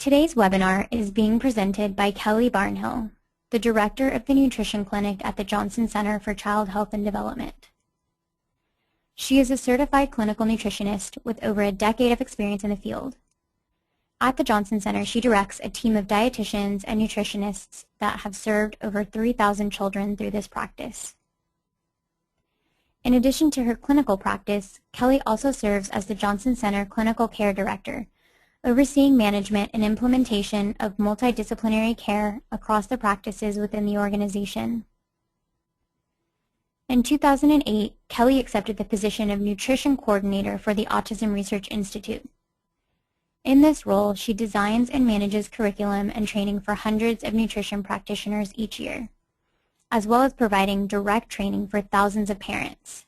Today's webinar is being presented by Kelly Barnhill, the Director of the Nutrition Clinic at the Johnson Center for Child Health and Development. She is a certified clinical nutritionist with over a decade of experience in the field. At the Johnson Center, she directs a team of dietitians and nutritionists that have served over 3,000 children through this practice. In addition to her clinical practice, Kelly also serves as the Johnson Center Clinical Care Director, overseeing management and implementation of multidisciplinary care across the practices within the organization. In 2008, Kelly accepted the position of Nutrition Coordinator for the Autism Research Institute. In this role, she designs and manages curriculum and training for hundreds of nutrition practitioners each year, as well as providing direct training for thousands of parents.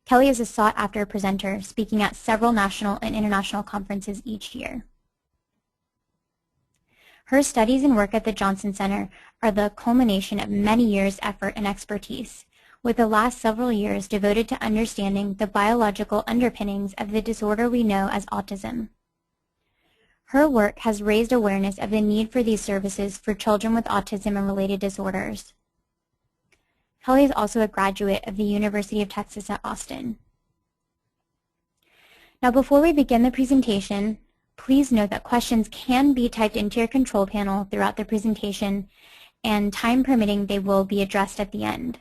Kelly is a sought-after presenter, speaking at several national and international conferences each year. Her studies and work at the Johnson Center are the culmination of many years' effort and expertise, with the last several years devoted to understanding the biological underpinnings of the disorder we know as autism. Her work has raised awareness of the need for these services for children with autism and related disorders. Kelly is also a graduate of the University of Texas at Austin. Now, before we begin the presentation, please note that questions can be typed into your control panel throughout the presentation, and time permitting, they will be addressed at the end.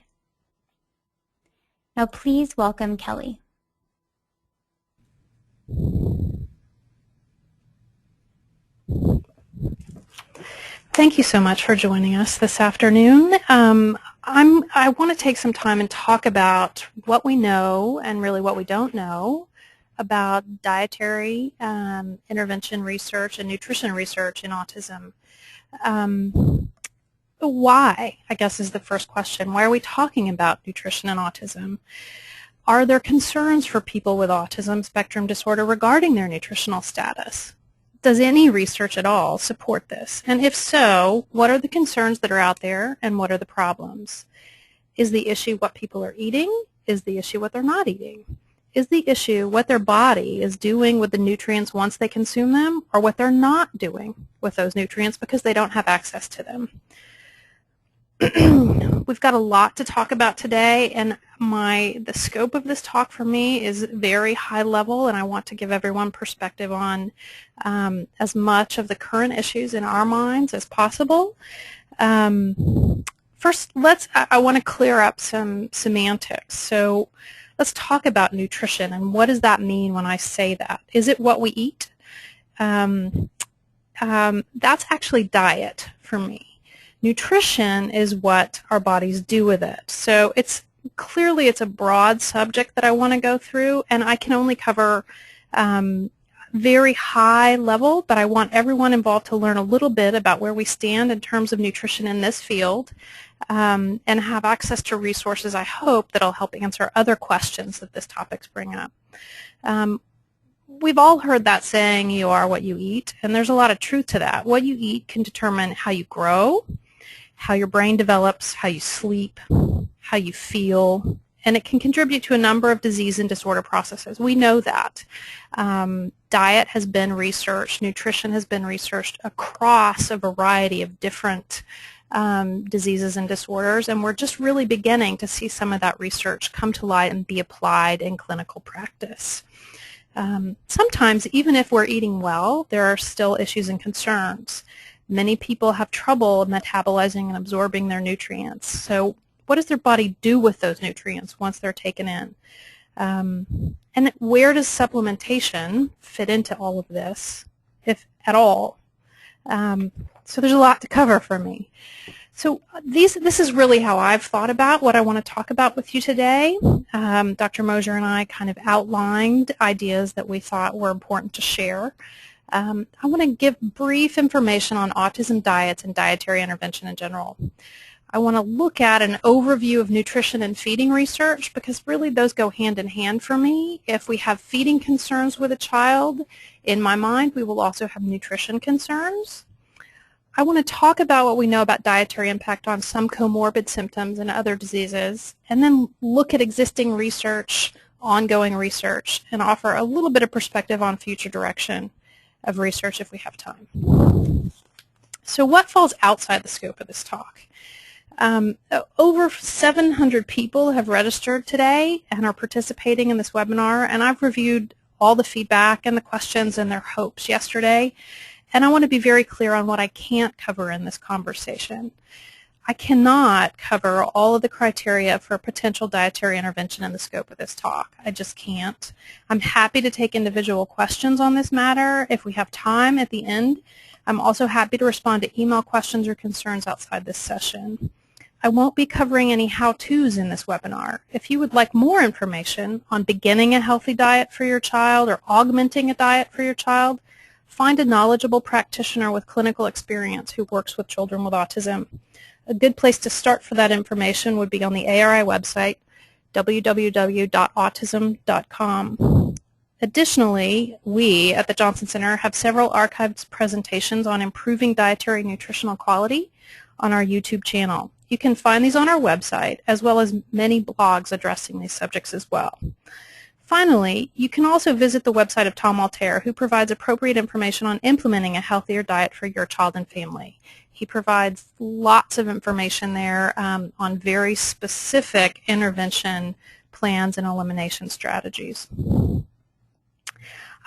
Now, please welcome Kelly. Thank you so much for joining us this afternoon. I want to take some time and talk about what we know and really what we don't know about dietary intervention research and nutrition research in autism. Why, I guess, is the first question. Why are we talking about nutrition and autism? Are there concerns for people with autism spectrum disorder regarding their nutritional status? Does any research at all support this? And if so, what are the concerns that are out there and what are the problems? Is the issue what people are eating? Is the issue what they're not eating? Is the issue what their body is doing with the nutrients once they consume them, or what they're not doing with those nutrients because they don't have access to them? We've got a lot to talk about today, and the scope of this talk for me is very high level, and I want to give everyone perspective on as much of the current issues in our minds as possible. First, I want to clear up some semantics. So let's talk about nutrition, and what does that mean when I say that? Is it what we eat? That's actually diet for me. Nutrition is what our bodies do with it. So it's a broad subject that I want to go through, and I can only cover very high level, but I want everyone involved to learn a little bit about where we stand in terms of nutrition in this field, and have access to resources, I hope, that will help answer other questions that this topic's bring up. We've all heard that saying, you are what you eat, and there's a lot of truth to that. What you eat can determine how you grow, how your brain develops, how you sleep, how you feel, and it can contribute to a number of disease and disorder processes. We know that. Diet has been researched, nutrition has been researched across a variety of different diseases and disorders, and we're just really beginning to see some of that research come to light and be applied in clinical practice. Sometimes, even if we're eating well, there are still issues and concerns. Many people have trouble metabolizing and absorbing their nutrients. So what does their body do with those nutrients once they're taken in? And where does supplementation fit into all of this, if at all? So there's a lot to cover for me. So this is really how I've thought about what I want to talk about with you today. Dr. Mosher and I kind of outlined ideas that we thought were important to share. I want to give brief information on autism diets and dietary intervention in general. I want to look at an overview of nutrition and feeding research, because really those go hand in hand for me. If we have feeding concerns with a child, in my mind, we will also have nutrition concerns. I want to talk about what we know about dietary impact on some comorbid symptoms and other diseases, and then look at existing research, ongoing research, and offer a little bit of perspective on future direction. of research if we have time. So what falls outside the scope of this talk? Over 700 people have registered today and are participating in this webinar, and I've reviewed all the feedback and the questions and their hopes yesterday, and I want to be very clear on what I can't cover in this conversation. I cannot cover all of the criteria for potential dietary intervention in the scope of this talk. I just can't. I'm happy to take individual questions on this matter if we have time at the end. I'm also happy to respond to email questions or concerns outside this session. I won't be covering any how-tos in this webinar. If you would like more information on beginning a healthy diet for your child or augmenting a diet for your child, find a knowledgeable practitioner with clinical experience who works with children with autism. A good place to start for that information would be on the ARI website, www.autism.com. Additionally, we at the Johnson Center have several archived presentations on improving dietary nutritional quality on our YouTube channel. You can find these on our website, as well as many blogs addressing these subjects as well. Finally, you can also visit the website of Tom Altair, who provides appropriate information on implementing a healthier diet for your child and family. He provides lots of information there on very specific intervention plans and elimination strategies.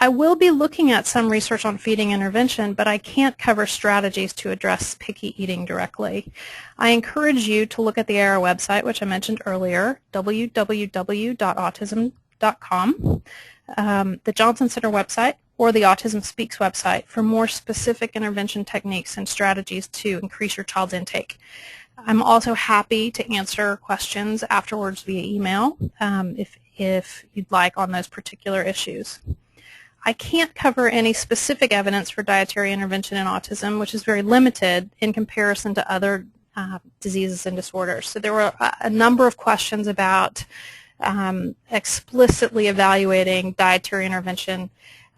I will be looking at some research on feeding intervention, but I can't cover strategies to address picky eating directly. I encourage you to look at the ARA website, which I mentioned earlier, www.autism.com, the Johnson Center website, or the Autism Speaks website for more specific intervention techniques and strategies to increase your child's intake. I'm also happy to answer questions afterwards via email if you'd like on those particular issues. I can't cover any specific evidence for dietary intervention in autism, which is very limited in comparison to other diseases and disorders. So there were a number of questions about explicitly evaluating dietary intervention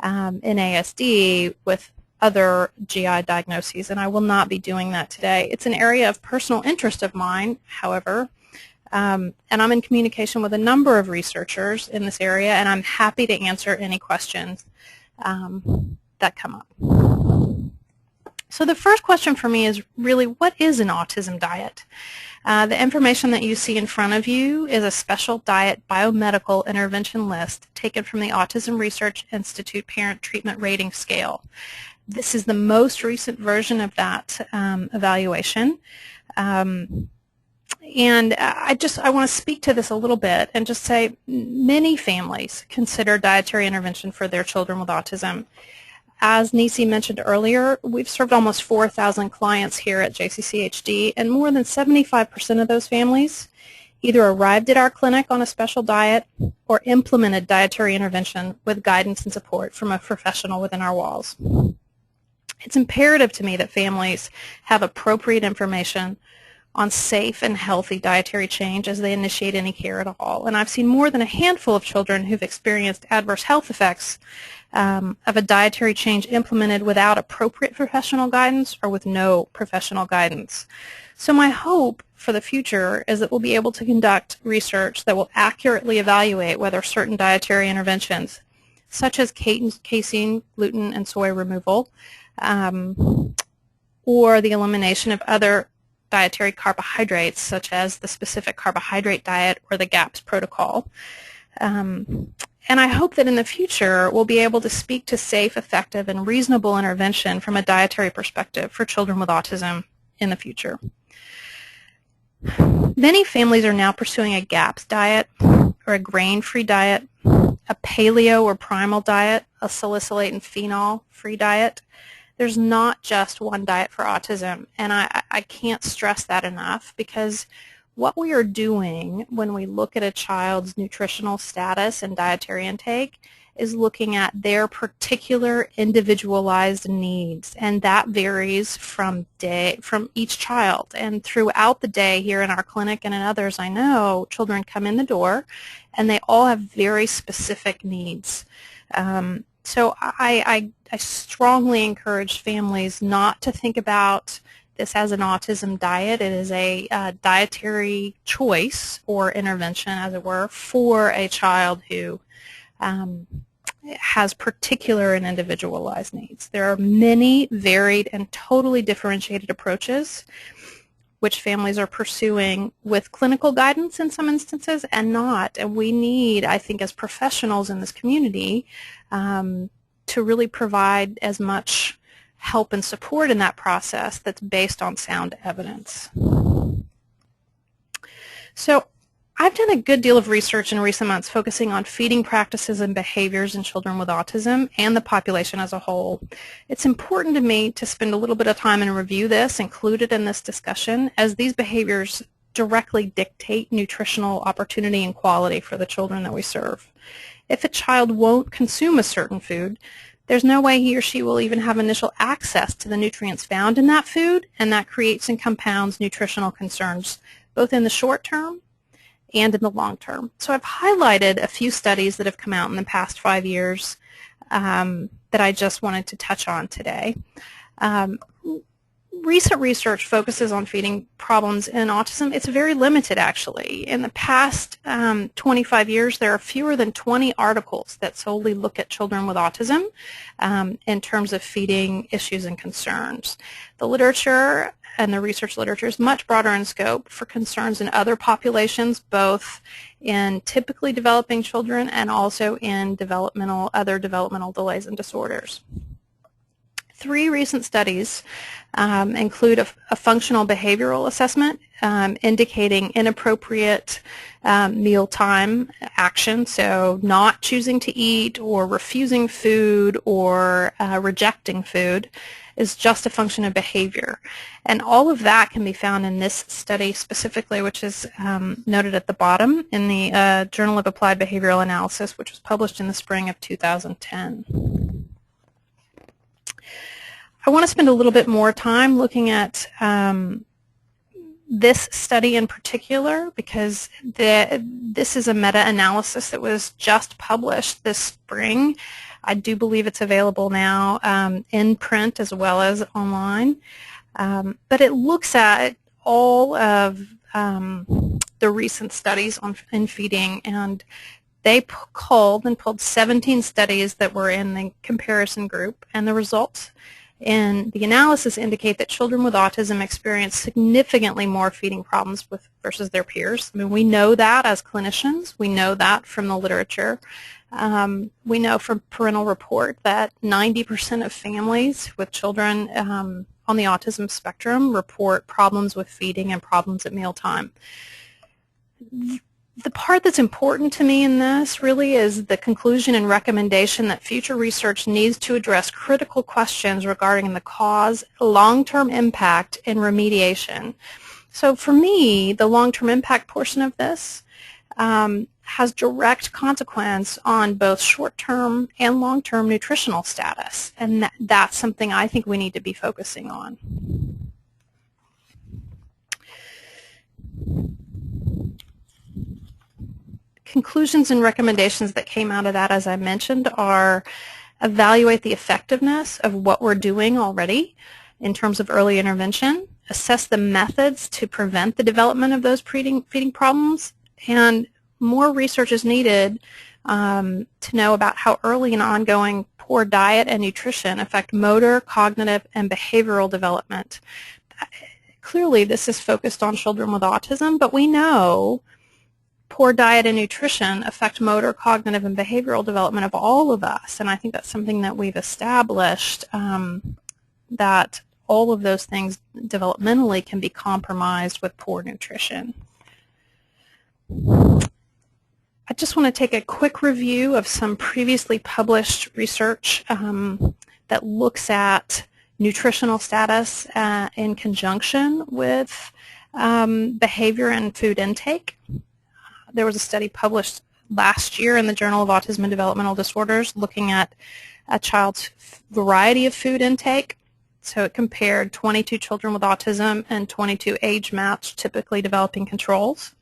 in ASD with other GI diagnoses, and I will not be doing that today. It's an area of personal interest of mine, however, and I'm in communication with a number of researchers in this area, and I'm happy to answer any questions that come up. So the first question for me is really, what is an autism diet? The information that you see in front of you is a special diet biomedical intervention list taken from the Autism Research Institute Parent Treatment Rating Scale. This is the most recent version of that evaluation. And I want to speak to this a little bit and just say many families consider dietary intervention for their children with autism. As Nisi mentioned earlier, we've served almost 4,000 clients here at JCCHD, and more than 75% of those families either arrived at our clinic on a special diet or implemented dietary intervention with guidance and support from a professional within our walls. It's imperative to me that families have appropriate information on safe and healthy dietary change as they initiate any care at all. And I've seen more than a handful of children who've experienced adverse health effects of a dietary change implemented without appropriate professional guidance or with no professional guidance. So my hope for the future is that we'll be able to conduct research that will accurately evaluate whether certain dietary interventions, such as casein, gluten, and soy removal, or the elimination of other dietary carbohydrates, such as the specific carbohydrate diet or the GAPS protocol. And I hope that in the future we'll be able to speak to safe, effective, and reasonable intervention from a dietary perspective for children with autism in the future. Many families are now pursuing a GAPS diet or a grain-free diet, a paleo or primal diet, a salicylate and phenol-free diet. There's not just one diet for autism, and I can't stress that enough, because what we are doing when we look at a child's nutritional status and dietary intake is looking at their particular individualized needs, and that varies from each child. And throughout the day here in our clinic and in others I know, children come in the door and they all have very specific needs. So I strongly encourage families not to think about this as an autism diet. It is a dietary choice or intervention, as it were, for a child who has particular and individualized needs. There are many varied and totally differentiated approaches which families are pursuing with clinical guidance in some instances and not. And we need, I think, as professionals in this community, to really provide as much help and support in that process that's based on sound evidence. So I've done a good deal of research in recent months focusing on feeding practices and behaviors in children with autism and the population as a whole. It's important to me to spend a little bit of time and review this, include it in this discussion, as these behaviors directly dictate nutritional opportunity and quality for the children that we serve. If a child won't consume a certain food, there's no way he or she will even have initial access to the nutrients found in that food, and that creates and compounds nutritional concerns, both in the short term and in the long term. So I've highlighted a few studies that have come out in the past 5 years that I just wanted to touch on today. Recent research focuses on feeding problems in autism. It's very limited, actually. In the past 25 years, there are fewer than 20 articles that solely look at children with autism in terms of feeding issues and concerns. The literature and the research literature is much broader in scope for concerns in other populations, both in typically developing children and also in other developmental delays and disorders. 3 recent studies include a functional behavioral assessment indicating inappropriate mealtime action, so not choosing to eat or refusing food or rejecting food is just a function of behavior. And all of that can be found in this study specifically, which is noted at the bottom in the Journal of Applied Behavioral Analysis, which was published in the spring of 2010. I want to spend a little bit more time looking at this study in particular because this is a meta-analysis that was just published this spring. I do believe it's available now in print as well as online. But it looks at all of the recent studies in feeding, and they pulled 17 studies that were in the comparison group, and the results in the analysis indicate that children with autism experience significantly more feeding problems versus their peers. I mean, we know that as clinicians. We know that from the literature. We know from parental report that 90% of families with children on the autism spectrum report problems with feeding and problems at mealtime. The part that's important to me in this really is the conclusion and recommendation that future research needs to address critical questions regarding the cause, long-term impact, and remediation. So for me, the long-term impact portion of this has direct consequence on both short-term and long-term nutritional status, and that's something I think we need to be focusing on. Conclusions and recommendations that came out of that, as I mentioned, are evaluate the effectiveness of what we're doing already in terms of early intervention, assess the methods to prevent the development of those feeding problems, and more research is needed to know about how early and ongoing poor diet and nutrition affect motor, cognitive, and behavioral development. Clearly, this is focused on children with autism, but we know poor diet and nutrition affect motor, cognitive, and behavioral development of all of us, and I think that's something that we've established, that all of those things developmentally can be compromised with poor nutrition. I just want to take a quick review of some previously published research that looks at nutritional status in conjunction with behavior and food intake. There was a study published last year in the Journal of Autism and Developmental Disorders looking at a child's variety of food intake. So it compared 22 children with autism and 22 age-matched, typically developing controls.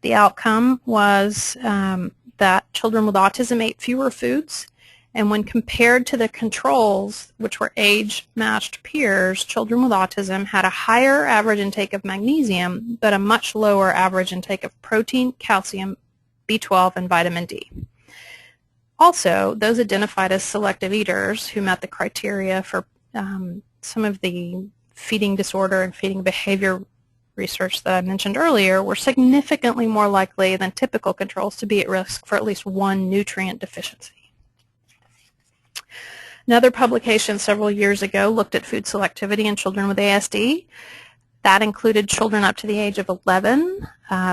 The outcome was that children with autism ate fewer foods, and when compared to the controls, which were age-matched peers, children with autism had a higher average intake of magnesium, but a much lower average intake of protein, calcium, B12, and vitamin D. Also, those identified as selective eaters who met the criteria for some of the feeding disorder and feeding behavior research that I mentioned earlier were significantly more likely than typical controls to be at risk for at least one nutrient deficiency. Another publication several years ago looked at food selectivity in children with ASD. That included children up to the age of 11,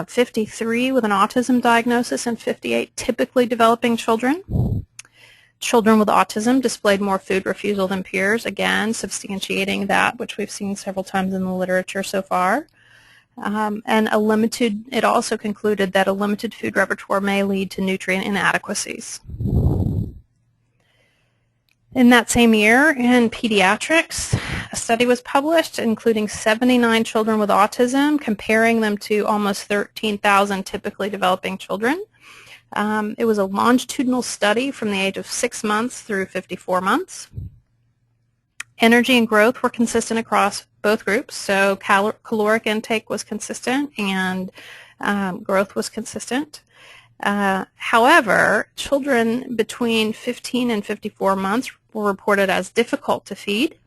53 with an autism diagnosis, and 58 typically developing children. Children with autism displayed more food refusal than peers, again substantiating that which we've seen several times in the literature so far. It also concluded that a limited food repertoire may lead to nutrient inadequacies. In that same year, in pediatrics, a study was published including 79 children with autism, comparing them to almost 13,000 typically developing children. It was a longitudinal study from the age of 6 months through 54 months. Energy and growth were consistent across both groups, so caloric intake was consistent and growth was consistent. However, children between 15 and 54 months were reported as difficult to feed,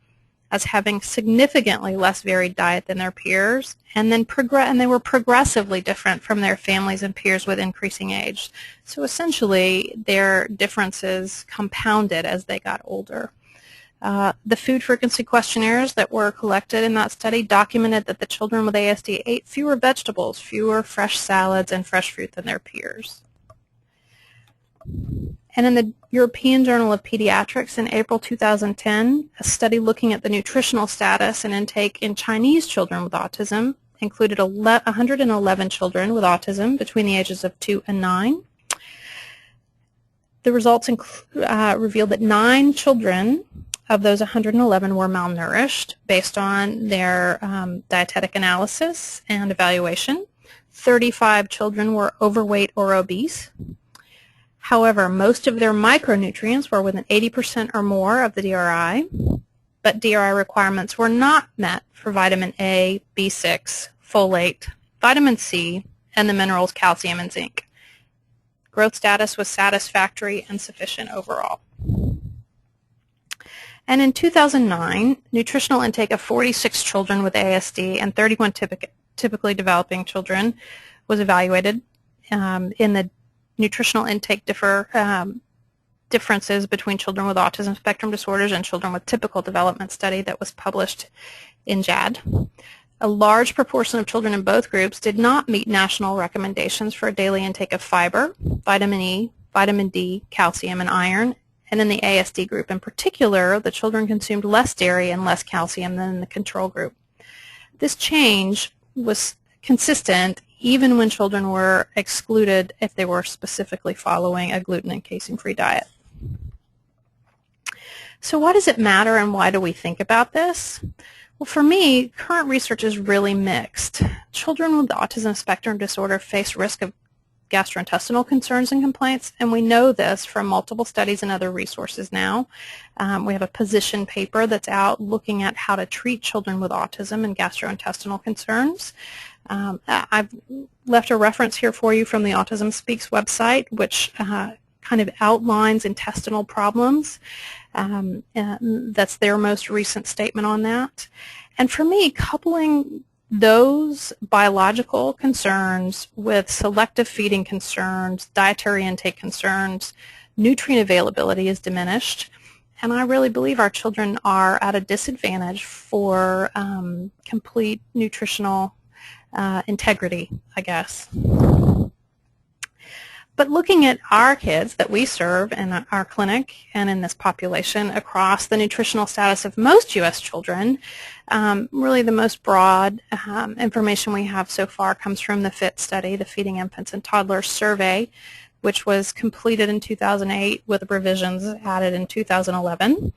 as having significantly less varied diet than their peers, and they were progressively different from their families and peers with increasing age. So essentially, their differences compounded as they got older. The food frequency questionnaires that were collected in that study documented that the children with ASD ate fewer vegetables, fewer fresh salads, and fresh fruit than their peers. And in the European Journal of Pediatrics in April 2010, a study looking at the nutritional status and intake in Chinese children with autism included 111 children with autism between the ages of 2 and 9. The results revealed that 9 children of those 111 were malnourished based on their dietetic analysis and evaluation. 35 children were overweight or obese. However, most of their micronutrients were within 80% or more of the DRI, but DRI requirements were not met for vitamin A, B6, folate, vitamin C, and the minerals calcium and zinc. Growth status was satisfactory and sufficient overall. And in 2009, nutritional intake of 46 children with ASD and 31 typically developing children was evaluated. In the nutritional intake differences between children with autism spectrum disorders and children with typical development study that was published in JAD. A large proportion of children in both groups did not meet national recommendations for a daily intake of fiber, vitamin E, vitamin D, calcium, and iron. And in the ASD group in particular, the children consumed less dairy and less calcium than in the control group. This change was consistent even when children were excluded if they were specifically following a gluten and casein-free diet. So why does it matter and why do we think about this? Well, for me, current research is really mixed. Children with autism spectrum disorder face risk of gastrointestinal concerns and complaints, and we know this from multiple studies and other resources now. We have a position paper that's out looking at how to treat children with autism and gastrointestinal concerns. I've left a reference here for you from the Autism Speaks website, which kind of outlines intestinal problems. That's their most recent statement on that. And for me, coupling those biological concerns with selective feeding concerns, dietary intake concerns, nutrient availability is diminished, and I really believe our children are at a disadvantage for complete nutritional integrity, I guess. But looking at our kids that we serve in our clinic and in this population across the nutritional status of most U.S. children, really the most broad information we have so far comes from the FIT study, the Feeding Infants and Toddlers Survey, which was completed in 2008 with revisions added in 2011.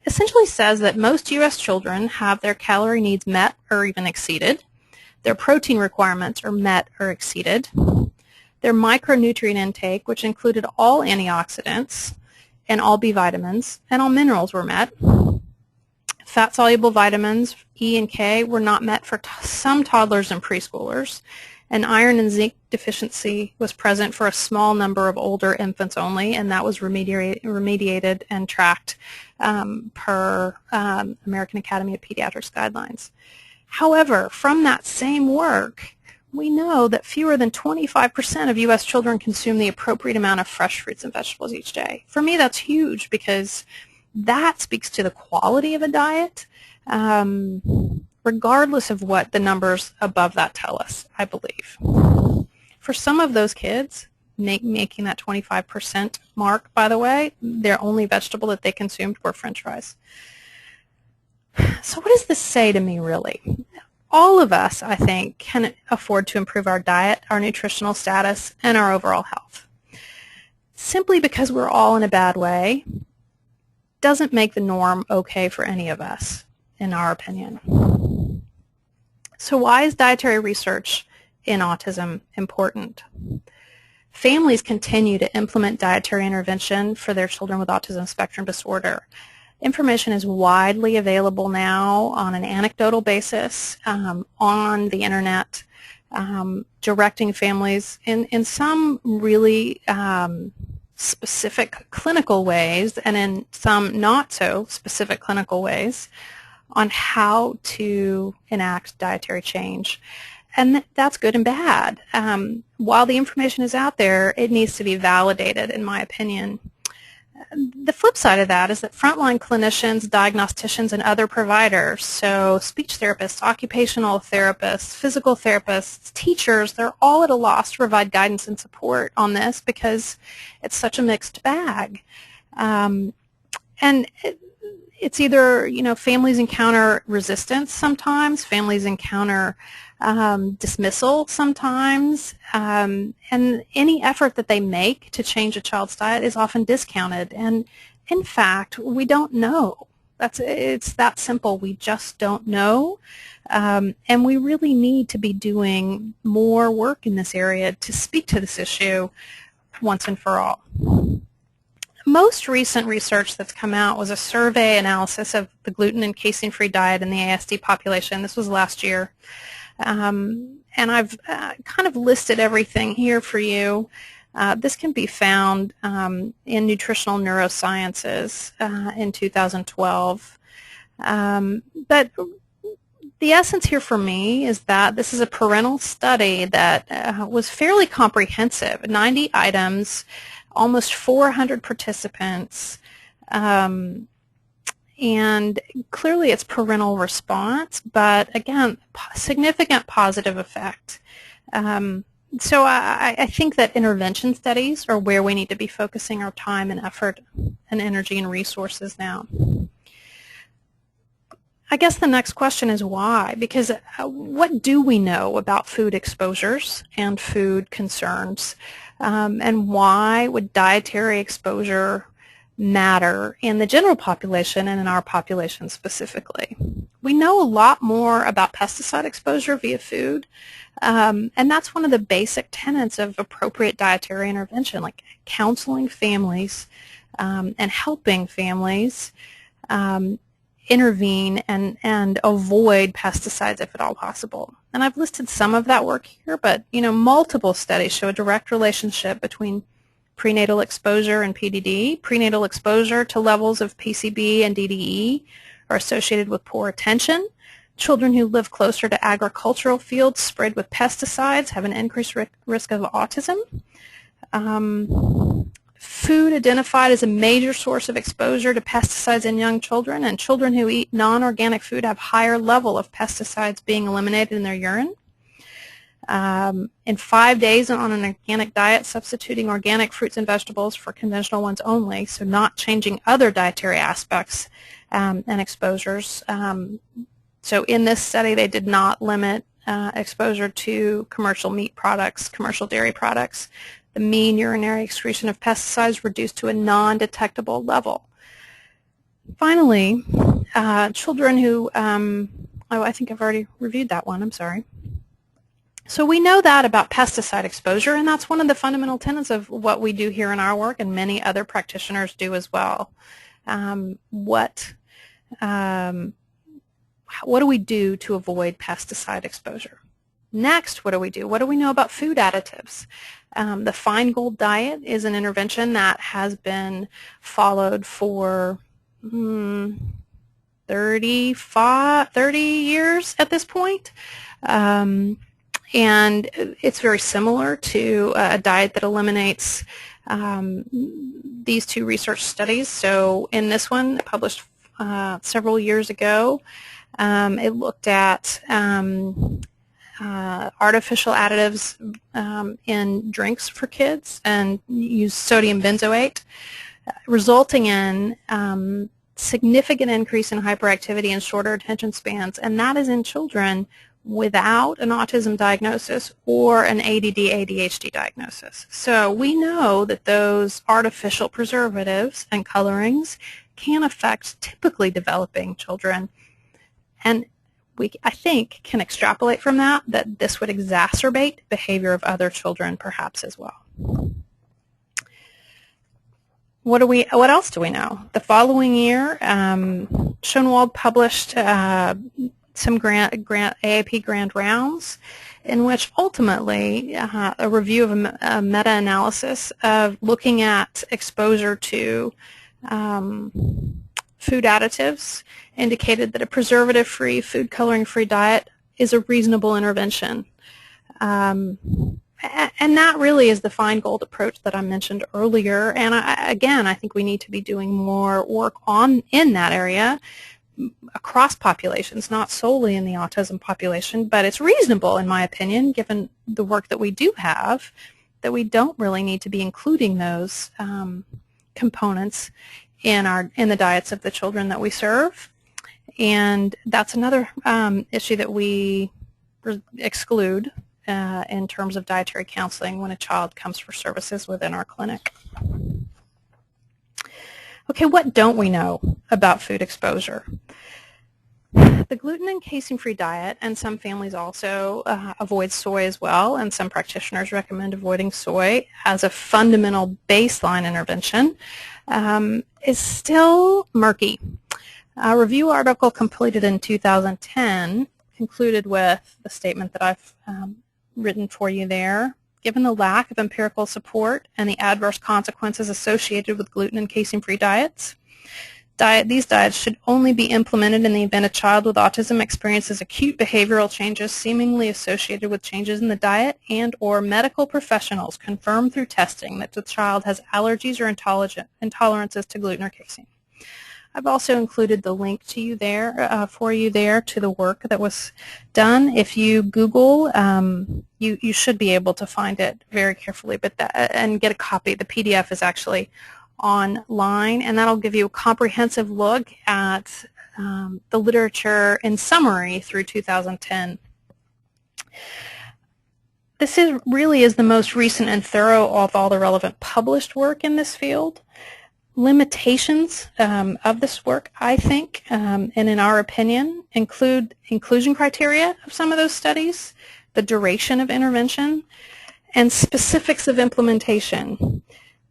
Essentially says that most U.S. children have their calorie needs met or even exceeded. Their protein requirements are met or exceeded. Their micronutrient intake, which included all antioxidants and all B vitamins and all minerals, were met. Fat-soluble vitamins E and K were not met for some toddlers and preschoolers. and iron and zinc deficiency was present for a small number of older infants only, and that was remediated and tracked per American Academy of Pediatrics guidelines. However, from that same work, we know that fewer than 25% of U.S. children consume the appropriate amount of fresh fruits and vegetables each day. For me, that's huge because that speaks to the quality of a diet, regardless of what the numbers above that tell us, I believe. For some of those kids, making that 25% mark, by the way, their only vegetable that they consumed were French fries. So what does this say to me, really? All of us, I think, can afford to improve our diet, our nutritional status, and our overall health. Simply because we're all in a bad way doesn't make the norm okay for any of us, in our opinion. So why is dietary research in autism important? Families continue to implement dietary intervention for their children with autism spectrum disorder. Information is widely available now on an anecdotal basis on the internet, directing families in some really specific clinical ways and in some not so specific clinical ways on how to enact dietary change. And that's good and bad. While the information is out there, it needs to be validated, in my opinion. The flip side of that is that frontline clinicians, diagnosticians, and other providers, so speech therapists, occupational therapists, physical therapists, teachers, they're all at a loss to provide guidance and support on this because it's such a mixed bag. And it's either, families encounter resistance sometimes, families encounter dismissal sometimes, and any effort that they make to change a child's diet is often discounted. And in fact, we don't know. It's that simple. We just don't know. And we really need to be doing more work in this area to speak to this issue once and for all. Most recent research that's come out was a survey analysis of the gluten and casein-free diet in the ASD population. This was last year. And I've kind of listed everything here for you. This can be found in Nutritional Neurosciences in 2012. But the essence here for me is that this is a parental study that was fairly comprehensive, 90 items, almost 400 participants, and clearly it's parental response, but again, significant positive effect. So I think that intervention studies are where we need to be focusing our time and effort and energy and resources now. I guess the next question is why? Because what do we know about food exposures and food concerns? And why would dietary exposure matter in the general population and in our population specifically? We know a lot more about pesticide exposure via food, and that's one of the basic tenets of appropriate dietary intervention, like counseling families and helping families intervene and avoid pesticides if at all possible. And I've listed some of that work here, but multiple studies show a direct relationship between prenatal exposure and PDD. Prenatal exposure to levels of PCB and DDE are associated with poor attention. Children who live closer to agricultural fields sprayed with pesticides have an increased risk of autism. Food identified as a major source of exposure to pesticides in young children, and children who eat non-organic food have higher level of pesticides being eliminated in their urine. In 5 days on an organic diet, substituting organic fruits and vegetables for conventional ones only, so not changing other dietary aspects and exposures. So in this study, they did not limit exposure to commercial meat products, commercial dairy products. The mean urinary excretion of pesticides reduced to a non-detectable level. Finally, children who, I think I've already reviewed that one, I'm sorry. So we know that about pesticide exposure, and that's one of the fundamental tenets of what we do here in our work, and many other practitioners do as well. What do we do to avoid pesticide exposure? Next, what do we do? What do we know about food additives? The Feingold diet is an intervention that has been followed for 30 years at this point. And it's very similar to a diet that eliminates these two research studies. So in this one, published several years ago, it looked at artificial additives in drinks for kids and used sodium benzoate, resulting in significant increase in hyperactivity and shorter attention spans, and that is in children without an autism diagnosis or an ADD/ADHD diagnosis. So we know that those artificial preservatives and colorings can affect typically developing children, and we, I think, can extrapolate from that this would exacerbate behavior of other children perhaps as well. What else do we know? The following year, Schoenwald published some AAP grand rounds in which ultimately a review of a meta-analysis of looking at exposure to food additives indicated that a preservative-free, food coloring-free diet is a reasonable intervention. And that really is the Feingold approach that I mentioned earlier. And again, I think we need to be doing more work in that area across populations, not solely in the autism population, but it's reasonable, in my opinion, given the work that we do have, that we don't really need to be including those components in the diets of the children that we serve. And that's another issue that we exclude in terms of dietary counseling when a child comes for services within our clinic. Okay, what don't we know about food exposure? The gluten and casein-free diet, and some families also avoid soy as well, and some practitioners recommend avoiding soy as a fundamental baseline intervention, is still murky. A review article completed in 2010 concluded with the statement that I've written for you there. Given the lack of empirical support and the adverse consequences associated with gluten and casein-free diets, these diets should only be implemented in the event a child with autism experiences acute behavioral changes seemingly associated with changes in the diet, and or medical professionals confirm through testing that the child has allergies or intolerances to gluten or casein. I've also included the link to you there for you there to the work that was done. If you Google, you should be able to find it very carefully, and get a copy. The PDF is actually online, and that'll give you a comprehensive look at the literature in summary through 2010. This really is the most recent and thorough of all the relevant published work in this field. Limitations of this work, I think, and in our opinion, include inclusion criteria of some of those studies, the duration of intervention, and specifics of implementation.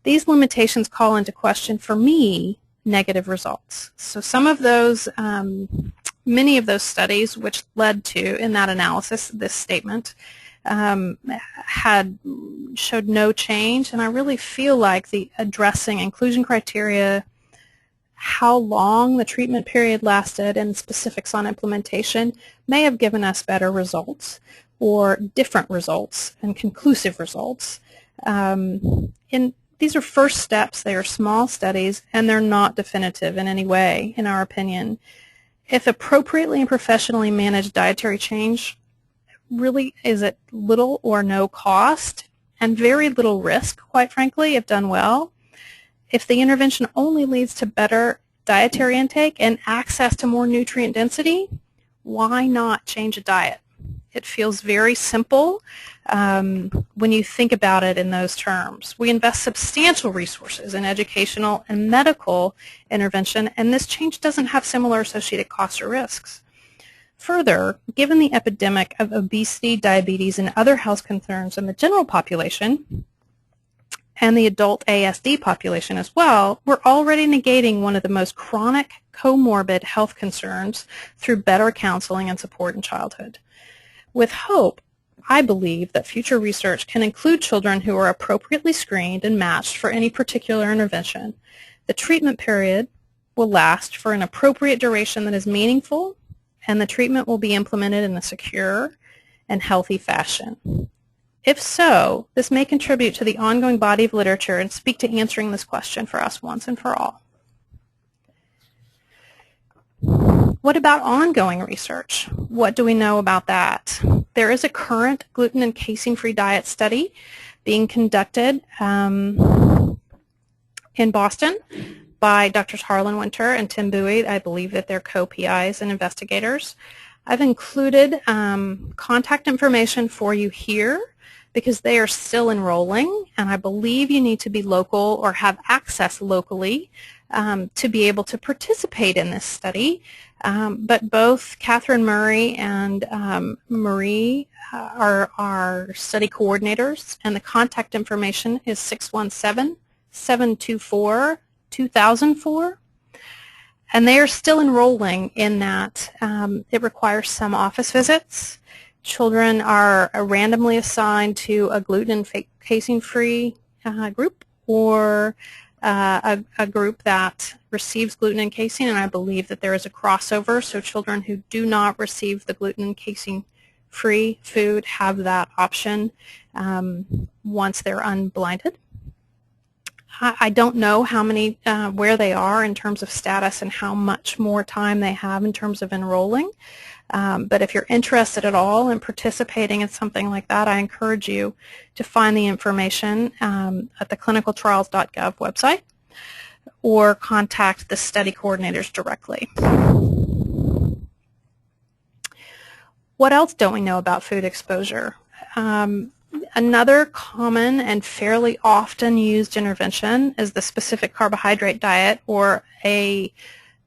These limitations call into question, for me, negative results. So some of those, many of those studies which led to, in that analysis, this statement, showed no change, and I really feel like the addressing inclusion criteria, how long the treatment period lasted, and specifics on implementation may have given us better results or different results and conclusive results. These are first steps. They are small studies, and they're not definitive in any way, in our opinion. If appropriately and professionally managed dietary change really is at little or no cost and very little risk, quite frankly, if done well. If the intervention only leads to better dietary intake and access to more nutrient density, why not change a diet? It feels very simple when you think about it in those terms. We invest substantial resources in educational and medical intervention, and this change doesn't have similar associated costs or risks. Further, given the epidemic of obesity, diabetes, and other health concerns in the general population, and the adult ASD population as well, we're already negating one of the most chronic comorbid health concerns through better counseling and support in childhood. With hope, I believe that future research can include children who are appropriately screened and matched for any particular intervention. The treatment period will last for an appropriate duration that is meaningful, and the treatment will be implemented in a secure and healthy fashion. If so, this may contribute to the ongoing body of literature and speak to answering this question for us once and for all. What about ongoing research? What do we know about that? There is a current gluten and casein-free diet study being conducted in Boston by Drs. Harlan Winter and Tim Bowie. I believe that they're co-PIs and investigators. I've included contact information for you here because they are still enrolling, and I believe you need to be local or have access locally to be able to participate in this study. But both Catherine Murray and Marie are study coordinators, and the contact information is 617-724-2004. And they are still enrolling in that. It requires some office visits. Children are randomly assigned to a gluten and casein-free group or a group that receives gluten and casein, and I believe that there is a crossover, so children who do not receive the gluten and casein-free food have that option once they're unblinded. I don't know how many, where they are in terms of status and how much more time they have in terms of enrolling. But if you're interested at all in participating in something like that, I encourage you to find the information at the clinicaltrials.gov website or contact the study coordinators directly. What else don't we know about food exposure? Another common and fairly often used intervention is the specific carbohydrate diet, or a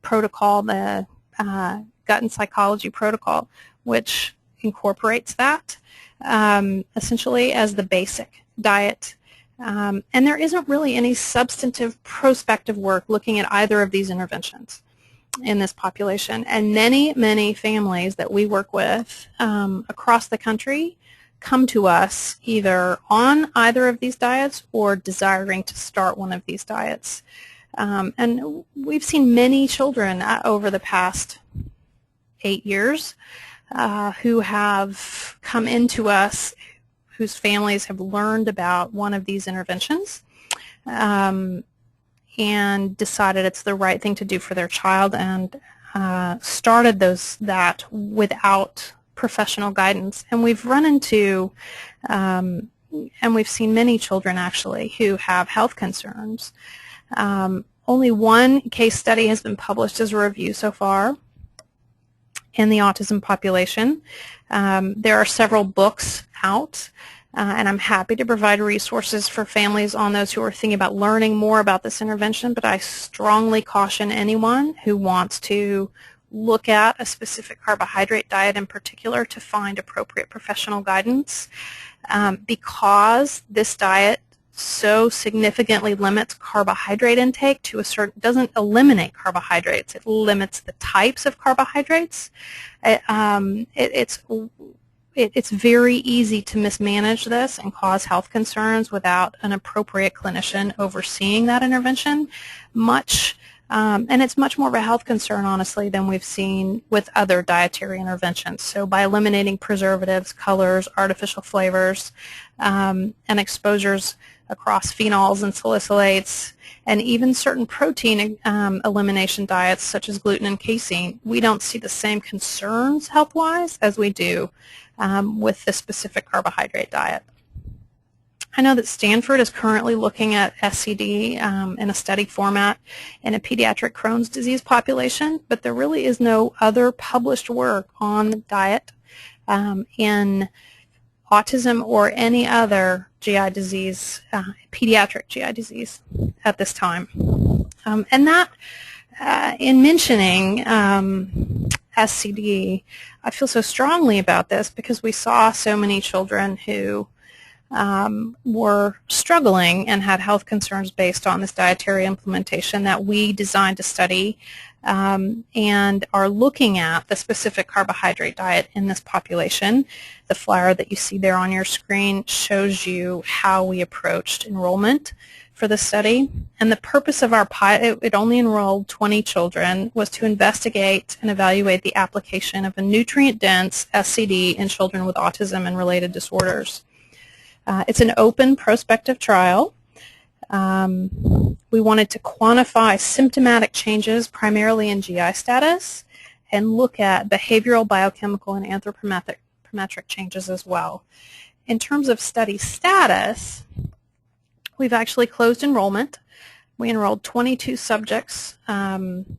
protocol, the gut and psychology protocol, which incorporates that essentially as the basic diet. And there isn't really any substantive prospective work looking at either of these interventions in this population. And many, many families that we work with across the country come to us either on either of these diets or desiring to start one of these diets. And we've seen many children over the past 8 years who have come into us whose families have learned about one of these interventions and decided it's the right thing to do for their child, and started that without professional guidance. And we've run into and we've seen many children actually who have health concerns. Only one case study has been published as a review so far in the autism population. There are several books out, and I'm happy to provide resources for families on those who are thinking about learning more about this intervention, but I strongly caution anyone who wants to look at a specific carbohydrate diet in particular to find appropriate professional guidance, because this diet so significantly limits carbohydrate intake to a certain, doesn't eliminate carbohydrates, it limits the types of carbohydrates. It's very easy to mismanage this and cause health concerns without an appropriate clinician overseeing that intervention. And it's much more of a health concern, honestly, than we've seen with other dietary interventions. So by eliminating preservatives, colors, artificial flavors, and exposures across phenols and salicylates, and even certain protein elimination diets such as gluten and casein, we don't see the same concerns health-wise as we do with the specific carbohydrate diet. I know that Stanford is currently looking at SCD in a study format in a pediatric Crohn's disease population, but there really is no other published work on diet in autism or any other GI disease, pediatric GI disease at this time. And that, in mentioning SCD, I feel so strongly about this because we saw so many children who were struggling and had health concerns based on this dietary implementation that we designed to study, and are looking at the specific carbohydrate diet in this population. The flyer that you see there on your screen shows you how we approached enrollment for the study. And the purpose of our pilot, it only enrolled 20 children, was to investigate and evaluate the application of a nutrient-dense SCD in children with autism and related disorders. It's an open prospective trial. We wanted to quantify symptomatic changes primarily in GI status and look at behavioral, biochemical, and anthropometric changes as well. In terms of study status, we've actually closed enrollment. We enrolled 22 subjects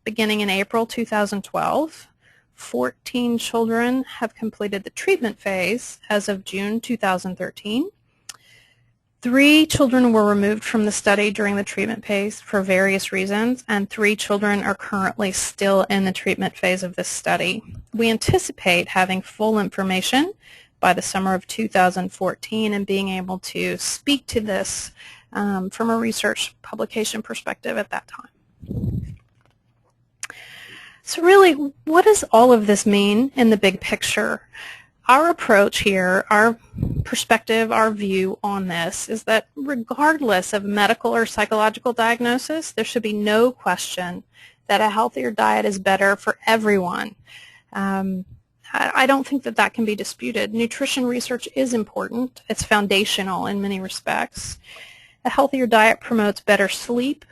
beginning in April 2012. 14 children have completed the treatment phase as of June 2013. 3 children were removed from the study during the treatment phase for various reasons, and 3 children are currently still in the treatment phase of this study. We anticipate having full information by the summer of 2014 and being able to speak to this from a research publication perspective at that time. So really, what does all of this mean in the big picture? Our approach here, our perspective, our view on this is that regardless of medical or psychological diagnosis, there should be no question that a healthier diet is better for everyone. I don't think that that can be disputed. Nutrition research is important. It's foundational in many respects. A healthier diet promotes better sleep,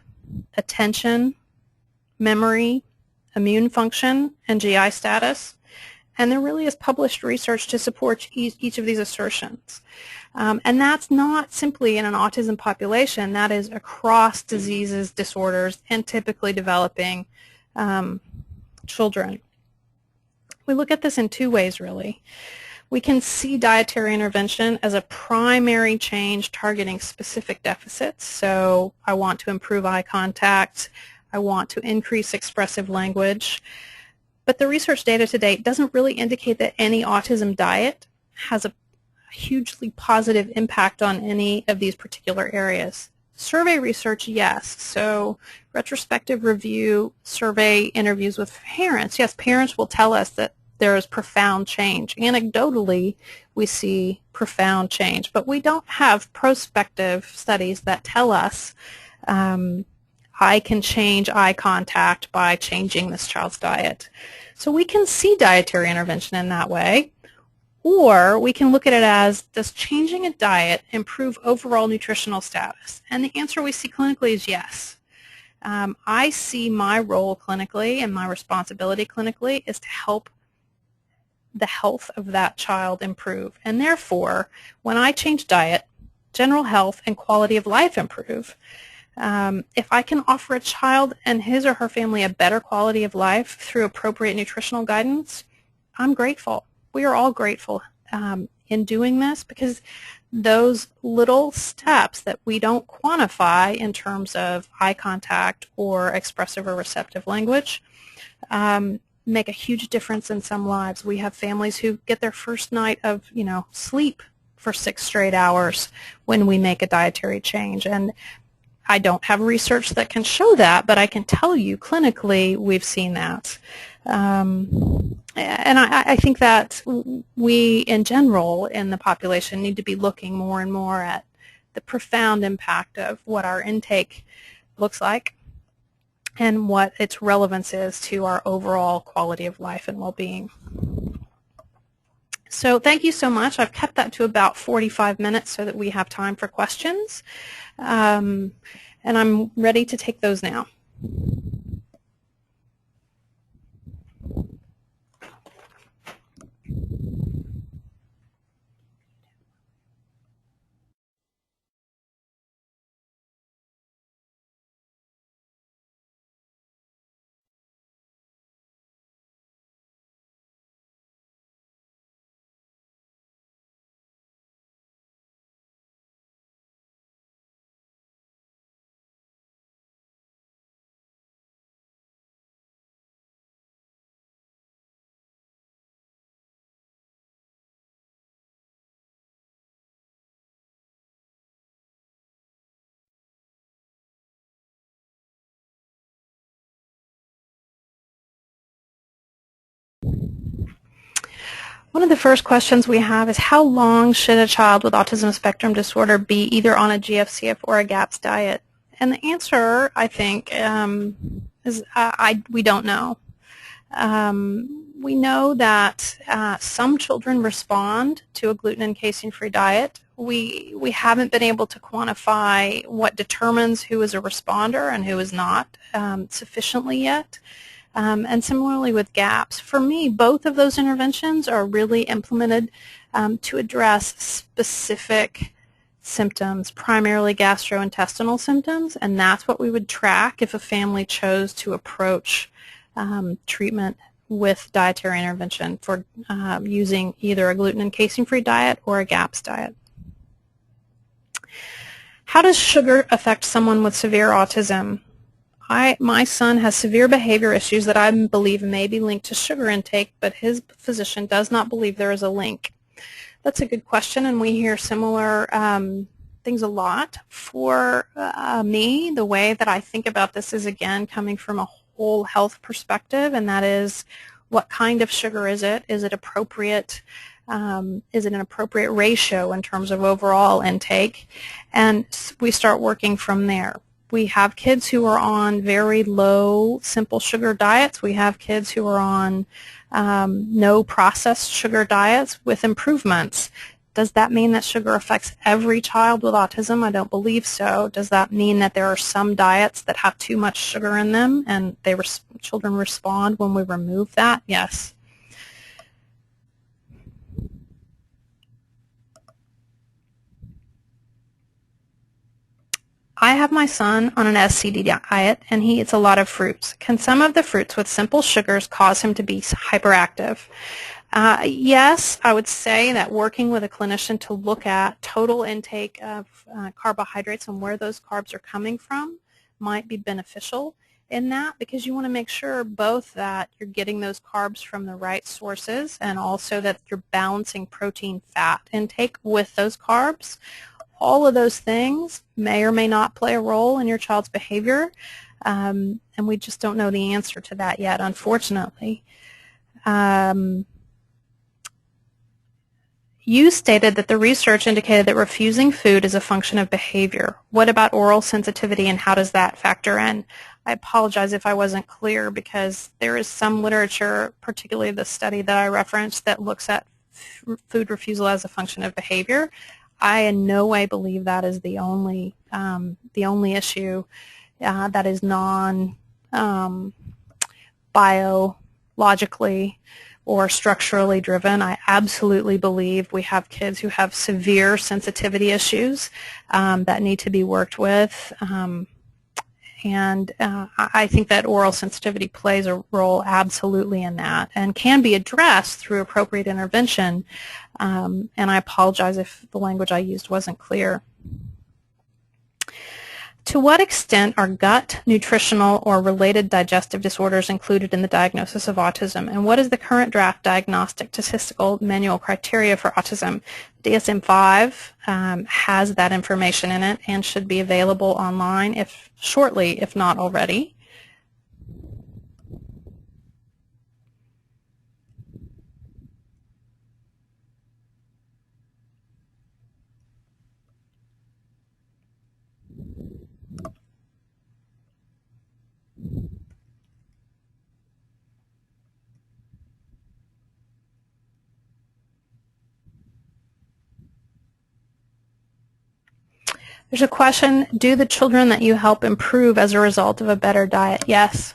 attention, memory, immune function, and GI status. And there really is published research to support each of these assertions. And that's not simply in an autism population. That is across diseases, disorders, and typically developing children. We look at this in 2 ways, really. We can see dietary intervention as a primary change targeting specific deficits. So I want to improve eye contact. I want to increase expressive language. But the research data to date doesn't really indicate that any autism diet has a hugely positive impact on any of these particular areas. Survey research, yes. So retrospective review, survey interviews with parents. Yes, parents will tell us that there is profound change. Anecdotally, we see profound change, but we don't have prospective studies that tell us I can change eye contact by changing this child's diet. So we can see dietary intervention in that way, or we can look at it as, does changing a diet improve overall nutritional status? And the answer we see clinically is yes. I see my role clinically and my responsibility clinically is to help the health of that child improve. And therefore, when I change diet, general health and quality of life improve. If I can offer a child and his or her family a better quality of life through appropriate nutritional guidance, I'm grateful. We are all grateful in doing this, because those little steps that we don't quantify in terms of eye contact or expressive or receptive language make a huge difference in some lives. We have families who get their first night of sleep for 6 straight hours when we make a dietary change. And I don't have research that can show that, but I can tell you clinically we've seen that. And I think that we in general in the population need to be looking more and more at the profound impact of what our intake looks like and what its relevance is to our overall quality of life and well-being. So thank you so much. I've kept that to about 45 minutes so that we have time for questions. And I'm ready to take those now. One of the first questions we have is, how long should a child with autism spectrum disorder be either on a GFCF or a GAPS diet? And the answer, I think, is we don't know. We know that some children respond to a gluten and casein-free diet. We haven't been able to quantify what determines who is a responder and who is not sufficiently yet. And similarly with GAPS, for me, both of those interventions are really implemented to address specific symptoms, primarily gastrointestinal symptoms, and that's what we would track if a family chose to approach treatment with dietary intervention for using either a gluten and casein-free diet or a GAPS diet. How does sugar affect someone with severe autism? My son has severe behavior issues that I believe may be linked to sugar intake, but his physician does not believe there is a link. That's a good question, and we hear similar things a lot. For me, the way that I think about this is, again, coming from a whole health perspective, and that is, what kind of sugar is it? Is it appropriate? Is it an appropriate ratio in terms of overall intake? And we start working from there. We have kids who are on very low, simple sugar diets. We have kids who are on no processed sugar diets with improvements. Does that mean that sugar affects every child with autism? I don't believe so. Does that mean that there are some diets that have too much sugar in them and children respond when we remove that? Yes. I have my son on an SCD diet, and he eats a lot of fruits. Can some of the fruits with simple sugars cause him to be hyperactive? Yes, I would say that working with a clinician to look at total intake of carbohydrates and where those carbs are coming from might be beneficial in that, because you want to make sure both that you're getting those carbs from the right sources and also that you're balancing protein-fat intake with those carbs. All of those things may or may not play a role in your child's behavior, and we just don't know the answer to that yet, unfortunately. You stated that the research indicated that refusing food is a function of behavior. What about oral sensitivity, and how does that factor in? I apologize if I wasn't clear, because there is some literature, particularly the study that I referenced, that looks at food refusal as a function of behavior. I in no way believe that is the only issue that is biologically or structurally driven. I absolutely believe we have kids who have severe sensitivity issues that need to be worked with. And I think that oral sensitivity plays a role absolutely in that and can be addressed through appropriate intervention. And I apologize if the language I used wasn't clear. To what extent are gut, nutritional, or related digestive disorders included in the diagnosis of autism? And what is the current draft diagnostic statistical manual criteria for autism? DSM-5 has that information in it and should be available online shortly, if not already. There's a question, do the children that you help improve as a result of a better diet? Yes.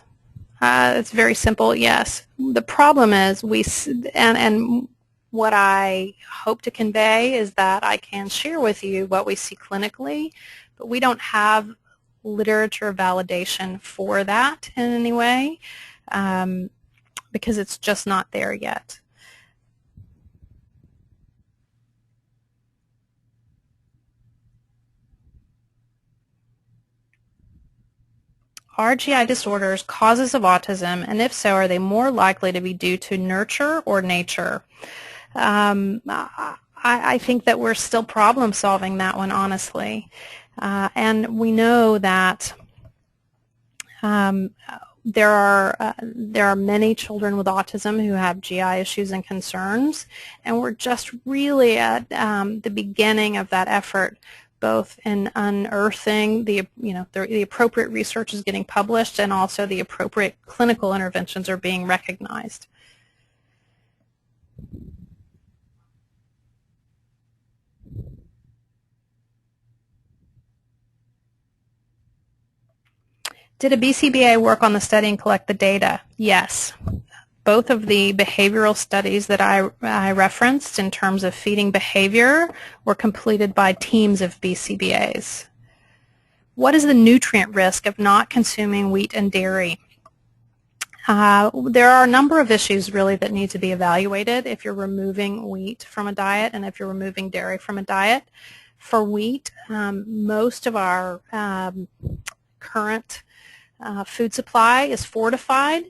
It's very simple, yes. The problem is and what I hope to convey is that I can share with you what we see clinically, but we don't have literature validation for that in any way because it's just not there yet. Are GI disorders causes of autism, and if so, are they more likely to be due to nurture or nature? I think that we're still problem solving that one, honestly. And we know that there are many children with autism who have GI issues and concerns, and we're just really at the beginning of that effort, both in unearthing the appropriate research is getting published, and also the appropriate clinical interventions are being recognized. Did a BCBA work on the study and collect the data? Yes. Both of the behavioral studies that I referenced in terms of feeding behavior were completed by teams of BCBAs. What is the nutrient risk of not consuming wheat and dairy? There are a number of issues really that need to be evaluated if you're removing wheat from a diet and if you're removing dairy from a diet. For wheat, most of our current food supply is fortified,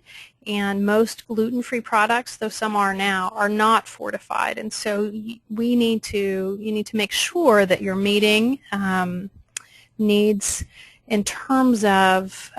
and most gluten-free products, though some are now, are not fortified. And so you need to make sure that you're meeting needs in terms of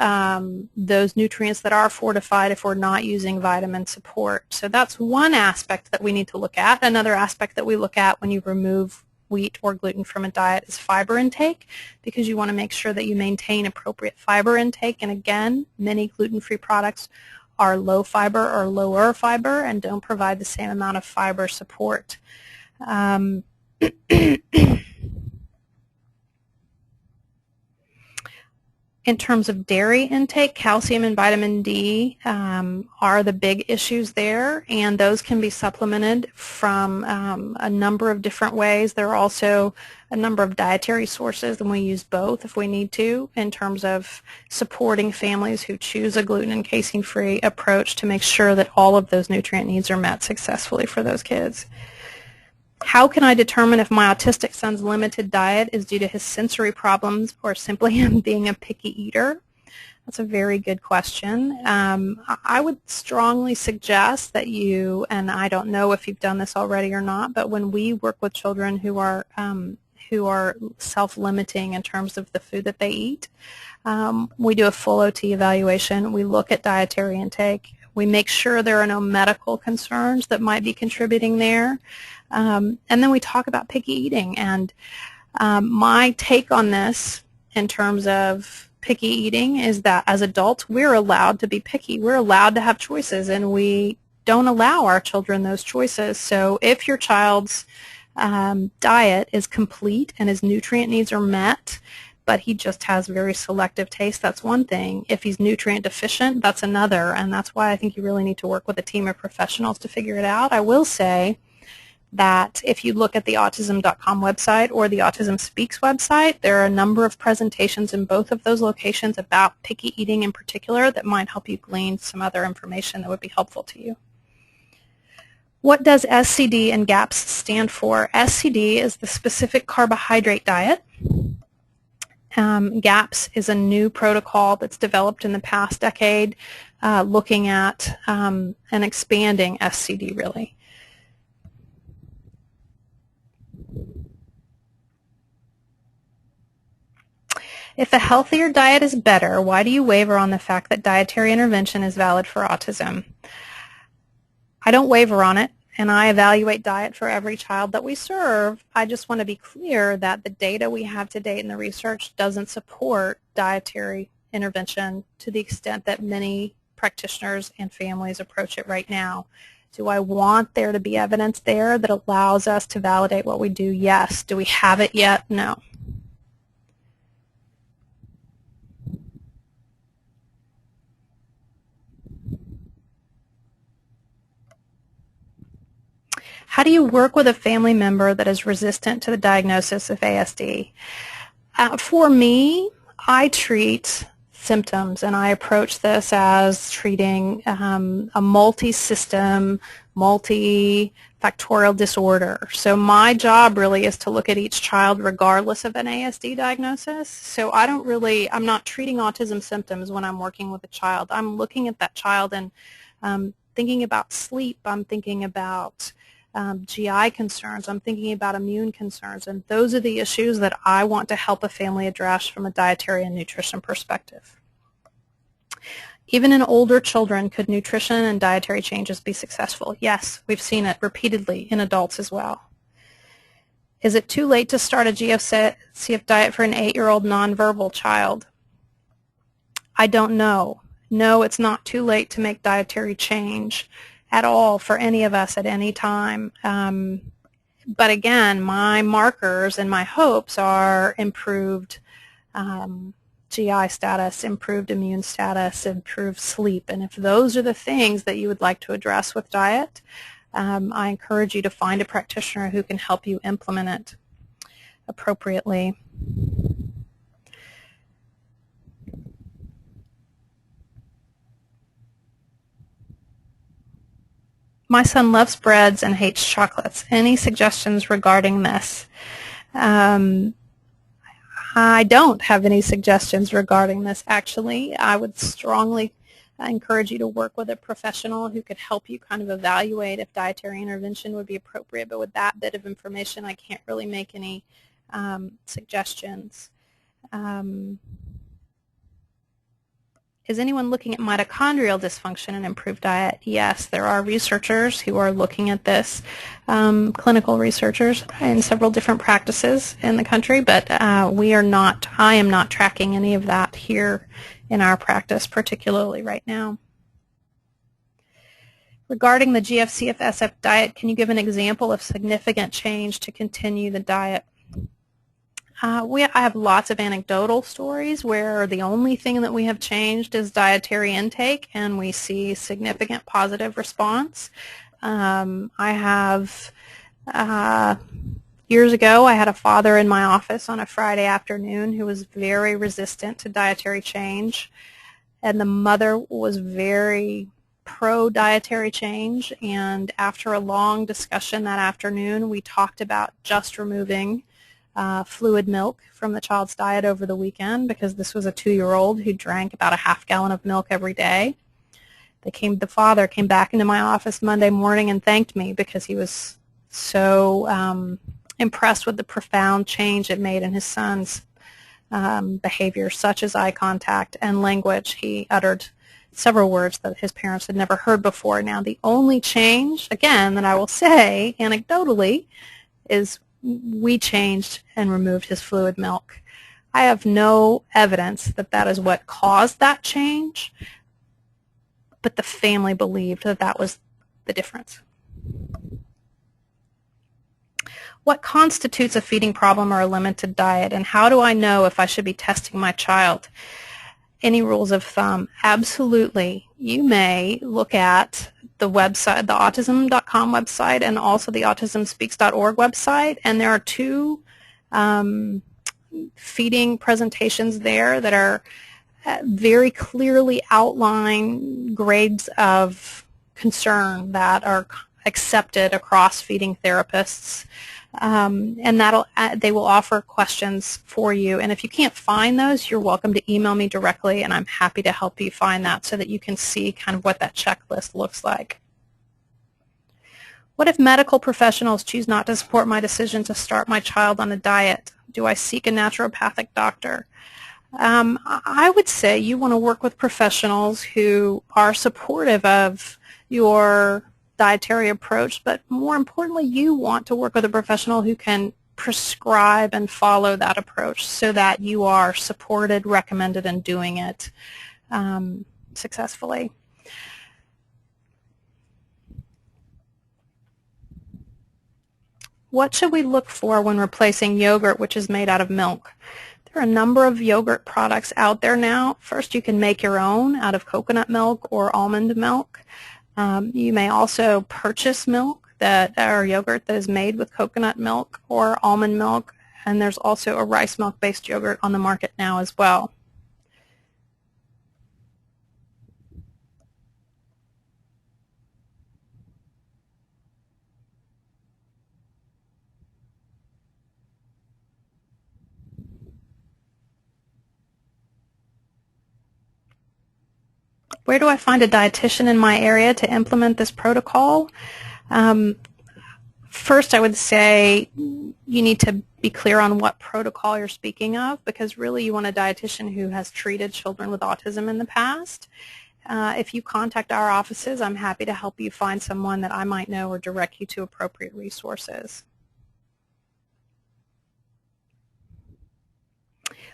those nutrients that are fortified if we're not using vitamin support. So that's one aspect that we need to look at. Another aspect that we look at when you remove wheat or gluten from a diet is fiber intake, because you want to make sure that you maintain appropriate fiber intake. And again, many gluten-free products are low fiber or lower fiber and don't provide the same amount of fiber support. In terms of dairy intake, calcium and vitamin D are the big issues there, and those can be supplemented from a number of different ways. There are also a number of dietary sources, and we use both if we need to, in terms of supporting families who choose a gluten and casein-free approach to make sure that all of those nutrient needs are met successfully for those kids. How can I determine if my autistic son's limited diet is due to his sensory problems or simply him being a picky eater? That's a very good question. I would strongly suggest that you, and I don't know if you've done this already or not, but when we work with children who are self-limiting in terms of the food that they eat, we do a full OT evaluation. We look at dietary intake. We make sure there are no medical concerns that might be contributing there. And then we talk about picky eating. And my take on this in terms of picky eating is that as adults, we're allowed to be picky. We're allowed to have choices, and we don't allow our children those choices. So if your child's diet is complete and his nutrient needs are met, but he just has very selective taste, that's one thing. If he's nutrient deficient, that's another, and that's why I think you really need to work with a team of professionals to figure it out. I will say that if you look at the autism.com website or the Autism Speaks website, there are a number of presentations in both of those locations about picky eating in particular that might help you glean some other information that would be helpful to you. What does SCD and GAPS stand for? SCD is the specific carbohydrate diet. GAPS is a new protocol that's developed in the past decade looking at and expanding SCD really. If a healthier diet is better, why do you waver on the fact that dietary intervention is valid for autism? I don't waver on it, and I evaluate diet for every child that we serve. I just want to be clear that the data we have to date in the research doesn't support dietary intervention to the extent that many practitioners and families approach it right now. Do I want there to be evidence there that allows us to validate what we do? Yes. Do we have it yet? No. How do you work with a family member that is resistant to the diagnosis of ASD? For me, I treat symptoms, and I approach this as treating a multi-system, multi-factorial disorder. So my job really is to look at each child regardless of an ASD diagnosis. So I'm not treating autism symptoms when I'm working with a child. I'm looking at that child and thinking about sleep. I'm thinking about GI concerns. I'm thinking about immune concerns, and those are the issues that I want to help a family address from a dietary and nutrition perspective. Even in older children, could nutrition and dietary changes be successful? Yes, we've seen it repeatedly in adults as well. Is it too late to start a GFCF diet for an 8-year-old nonverbal child? I don't know. No, it's not too late to make dietary change at all for any of us at any time. But again, my markers and my hopes are improved GI status, improved immune status, improved sleep. And if those are the things that you would like to address with diet, I encourage you to find a practitioner who can help you implement it appropriately. My son loves breads and hates chocolates. Any suggestions regarding this? I don't have any suggestions regarding this, actually. I would strongly encourage you to work with a professional who could help you kind of evaluate if dietary intervention would be appropriate. But with that bit of information, I can't really make any suggestions. Is anyone looking at mitochondrial dysfunction and improved diet? Yes, there are researchers who are looking at this, clinical researchers in several different practices in the country, but I am not tracking any of that here in our practice, particularly right now. Regarding the GFCF-SF diet, can you give an example of significant change to continue the diet? I have lots of anecdotal stories where the only thing that we have changed is dietary intake, and we see significant positive response. I have, years ago, I had a father in my office on a Friday afternoon who was very resistant to dietary change, and the mother was very pro-dietary change, and after a long discussion that afternoon, we talked about just removing fluid milk from the child's diet over the weekend, because this was a 2-year-old who drank about a half gallon of milk every day. The father came back into my office Monday morning and thanked me because he was so impressed with the profound change it made in his son's behavior, such as eye contact and language. He uttered several words that his parents had never heard before. Now, the only change, again, that I will say anecdotally is we changed and removed his fluid milk. I have no evidence that that is what caused that change, but the family believed that that was the difference. What constitutes a feeding problem or a limited diet, and how do I know if I should be testing my child? Any rules of thumb? Absolutely. You may look at the website, the autism.com website, and also the autismspeaks.org website, and there are 2 feeding presentations there that are very clearly outline grades of concern that are accepted across feeding therapists. And they will offer questions for you. And if you can't find those, you're welcome to email me directly, and I'm happy to help you find that so that you can see kind of what that checklist looks like. What if medical professionals choose not to support my decision to start my child on a diet? Do I seek a naturopathic doctor? I would say you want to work with professionals who are supportive of your dietary approach, but more importantly, you want to work with a professional who can prescribe and follow that approach so that you are supported, recommended, and doing it successfully. What should we look for when replacing yogurt, which is made out of milk? There are a number of yogurt products out there now. First, you can make your own out of coconut milk or almond milk. You may also purchase milk or yogurt that is made with coconut milk or almond milk, and there's also a rice milk-based yogurt on the market now as well. Where do I find a dietitian in my area to implement this protocol? First, I would say you need to be clear on what protocol you're speaking of, because really you want a dietitian who has treated children with autism in the past. If you contact our offices, I'm happy to help you find someone that I might know or direct you to appropriate resources.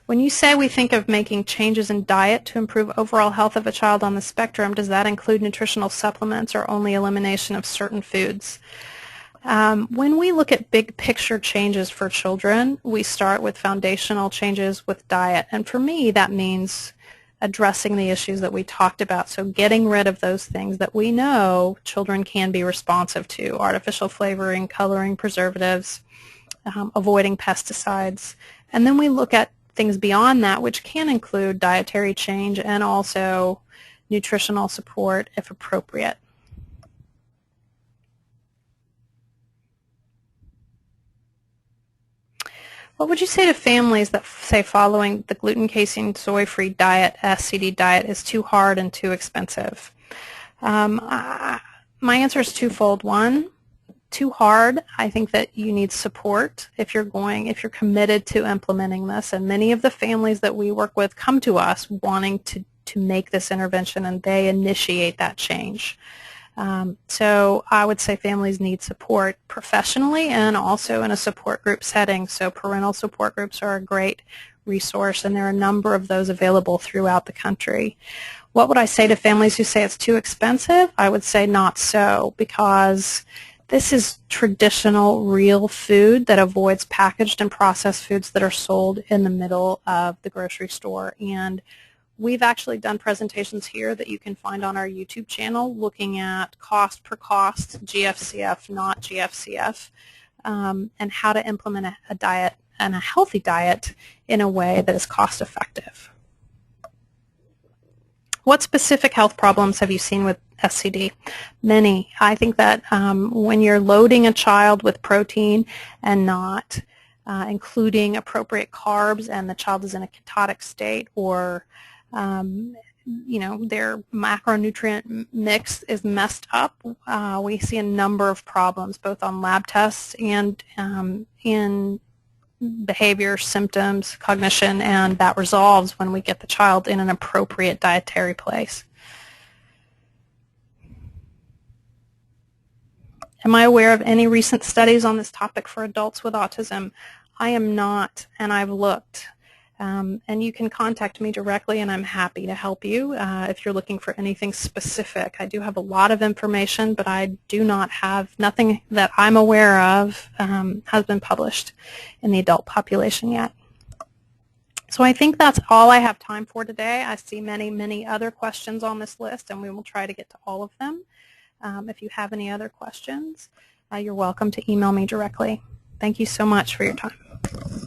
When you say we think of making changes in diet to improve overall health of a child on the spectrum, does that include nutritional supplements or only elimination of certain foods? When we look at big picture changes for children, we start with foundational changes with diet. And for me, that means addressing the issues that we talked about. So getting rid of those things that we know children can be responsive to: artificial flavoring, coloring, preservatives, avoiding pesticides. And then we look at things beyond that, which can include dietary change and also nutritional support if appropriate. What would you say to families that say following the gluten, casein, soy-free diet, SCD diet, is too hard and too expensive? My answer is twofold. One, too hard. I think that you need support if you're committed to implementing this. And many of the families that we work with come to us wanting to make this intervention, and they initiate that change. So I would say families need support professionally and also in a support group setting. So parental support groups are a great resource, and there are a number of those available throughout the country. What would I say to families who say it's too expensive? I would say not so, because this is traditional, real food that avoids packaged and processed foods that are sold in the middle of the grocery store. And we've actually done presentations here that you can find on our YouTube channel looking at cost per cost, GFCF, not GFCF, and how to implement a diet and a healthy diet in a way that is cost effective. What specific health problems have you seen with SCD? Many. I think that when you're loading a child with protein and not including appropriate carbs, and the child is in a ketotic state, or their macronutrient mix is messed up, we see a number of problems both on lab tests and in behavior, symptoms, cognition, and that resolves when we get the child in an appropriate dietary place. Am I aware of any recent studies on this topic for adults with autism? I am not, and I've looked. And you can contact me directly, and I'm happy to help you if you're looking for anything specific. I do have a lot of information, but I do not have, nothing that I'm aware of has been published in the adult population yet. So I think that's all I have time for today. I see many, many other questions on this list, and we will try to get to all of them. If you have any other questions, you're welcome to email me directly. Thank you so much for your time.